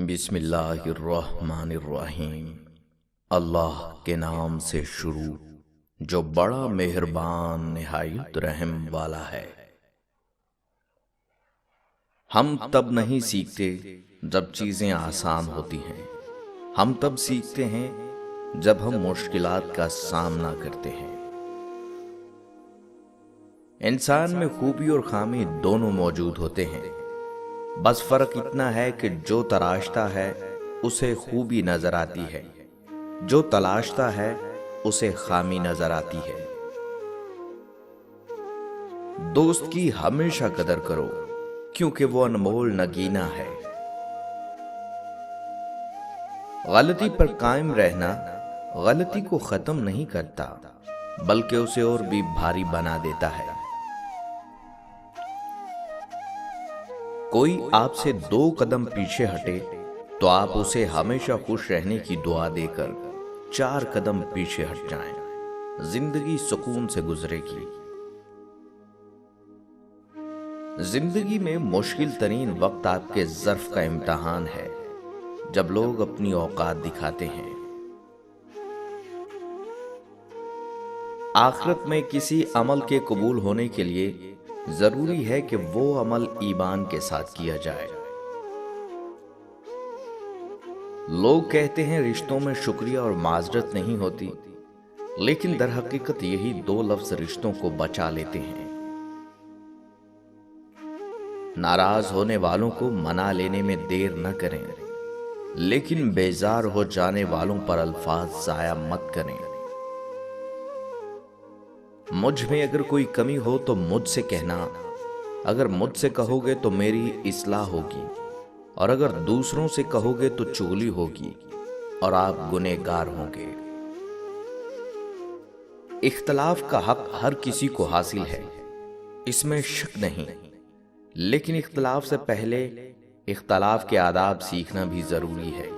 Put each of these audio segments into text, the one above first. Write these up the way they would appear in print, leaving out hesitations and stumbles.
بسم اللہ الرحمن الرحیم۔ اللہ کے نام سے شروع جو بڑا مہربان نہایت رحم والا ہے۔ ہم تب نہیں سیکھتے جب چیزیں آسان ہوتی ہیں، ہم تب سیکھتے ہیں جب ہم مشکلات کا سامنا کرتے ہیں۔ انسان میں خوبی اور خامی دونوں موجود ہوتے ہیں، بس فرق اتنا ہے کہ جو تراشتا ہے اسے خوبی نظر آتی ہے، جو تلاشتا ہے اسے خامی نظر آتی ہے۔ دوست کی ہمیشہ قدر کرو کیونکہ وہ انمول نگینا ہے۔ غلطی پر قائم رہنا غلطی کو ختم نہیں کرتا بلکہ اسے اور بھی بھاری بنا دیتا ہے۔ کوئی آپ سے 2 قدم پیچھے ہٹے تو آپ اسے ہمیشہ خوش رہنے کی دعا دے کر 4 قدم پیچھے ہٹ جائیں، زندگی سکون سے گزرے گی۔ زندگی میں مشکل ترین وقت آپ کے ظرف کا امتحان ہے، جب لوگ اپنی اوقات دکھاتے ہیں۔ آخرت میں کسی عمل کے قبول ہونے کے لیے ضروری ہے کہ وہ عمل ایمان کے ساتھ کیا جائے۔ لوگ کہتے ہیں رشتوں میں شکریہ اور معذرت نہیں ہوتی، لیکن در حقیقت یہی 2 لفظ رشتوں کو بچا لیتے ہیں۔ ناراض ہونے والوں کو منا لینے میں دیر نہ کریں، لیکن بیزار ہو جانے والوں پر الفاظ ضائع مت کریں۔ مجھ میں اگر کوئی کمی ہو تو مجھ سے کہنا، اگر مجھ سے کہو گے تو میری اصلاح ہوگی، اور اگر دوسروں سے کہو گے تو چغلی ہوگی اور آپ گنہگار ہوں گے۔ اختلاف کا حق ہر کسی کو حاصل ہے، اس میں شک نہیں، لیکن اختلاف سے پہلے اختلاف کے آداب سیکھنا بھی ضروری ہے۔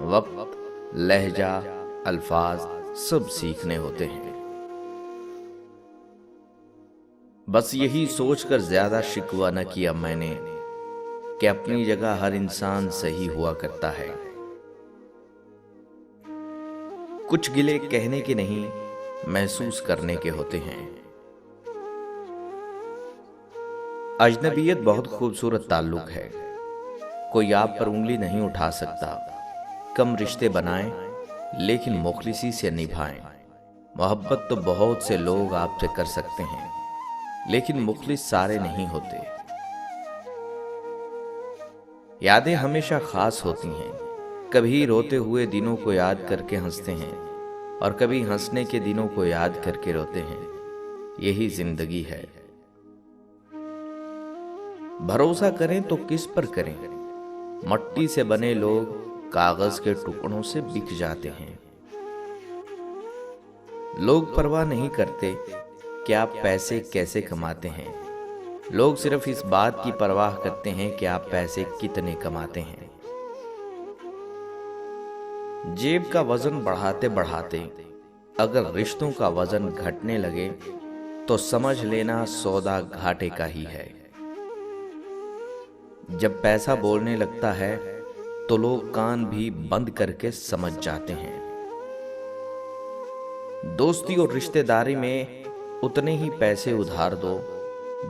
وقت، لہجہ، الفاظ سب سیکھنے ہوتے ہیں۔ بس یہی سوچ کر زیادہ شکوہ نہ کیا میں نے کہ اپنی جگہ ہر انسان صحیح ہوا کرتا ہے۔ کچھ گلے کہنے کے نہیں، محسوس کرنے کے ہوتے ہیں۔ اجنبیت بہت خوبصورت تعلق ہے، کوئی آپ پر انگلی نہیں اٹھا سکتا۔ کم رشتے بنائیں لیکن مخلصی سے نبھائیں۔ محبت تو بہت سے لوگ آپ سے کر سکتے ہیں، لیکن مخلص سارے نہیں ہوتے۔ یادیں ہمیشہ خاص ہوتی ہیں، کبھی روتے ہوئے دنوں کو یاد کر کے ہنستے ہیں اور کبھی ہنسنے کے دنوں کو یاد کر کے روتے ہیں۔ یہی زندگی ہے۔ بھروسہ کریں تو کس پر کریں؟ مٹی سے بنے لوگ کاغذ کے ٹکڑوں سے بک جاتے ہیں۔ لوگ پرواہ نہیں کرتے کہ آپ پیسے کیسے کماتے ہیں، لوگ صرف اس بات کی پرواہ کرتے ہیں کہ آپ پیسے کتنے کماتے ہیں۔ جیب کا وزن بڑھاتے بڑھاتے اگر رشتوں کا وزن گھٹنے لگے تو سمجھ لینا سودا گھاٹے کا ہی ہے۔ جب پیسہ بولنے لگتا ہے تو لوگ کان بھی بند کر کے سمجھ جاتے ہیں۔ دوستی اور رشتہ داری میں اتنے ہی پیسے ادھار دو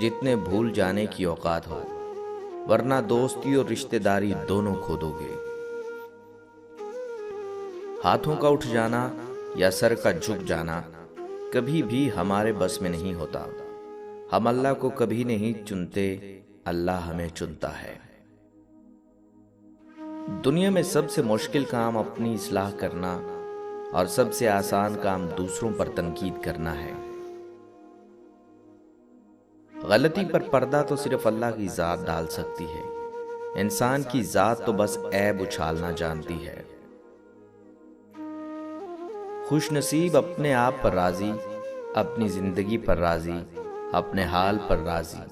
جتنے بھول جانے کی اوقات ہو، ورنہ دوستی اور رشتہ داری دونوں کھو دو گے۔ ہاتھوں کا اٹھ جانا یا سر کا جھک جانا کبھی بھی ہمارے بس میں نہیں ہوتا۔ ہم اللہ کو کبھی نہیں چنتے، اللہ ہمیں چنتا ہے۔ دنیا میں سب سے مشکل کام اپنی اصلاح کرنا اور سب سے آسان کام دوسروں پر تنقید کرنا ہے۔ غلطی پر پردہ تو صرف اللہ کی ذات ڈال سکتی ہے، انسان کی ذات تو بس عیب اچھالنا جانتی ہے۔ خوش نصیب اپنے آپ پر راضی، اپنی زندگی پر راضی، اپنے حال پر راضی،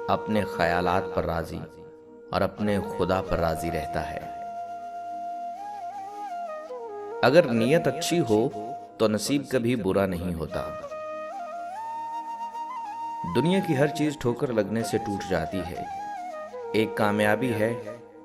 اپنے خیالات پر راضی اور اپنے خدا پر راضی رہتا ہے۔ اگر نیت اچھی ہو تو نصیب کبھی برا نہیں ہوتا۔ دنیا کی ہر چیز ٹھوکر لگنے سے ٹوٹ جاتی ہے، ایک کامیابی ہے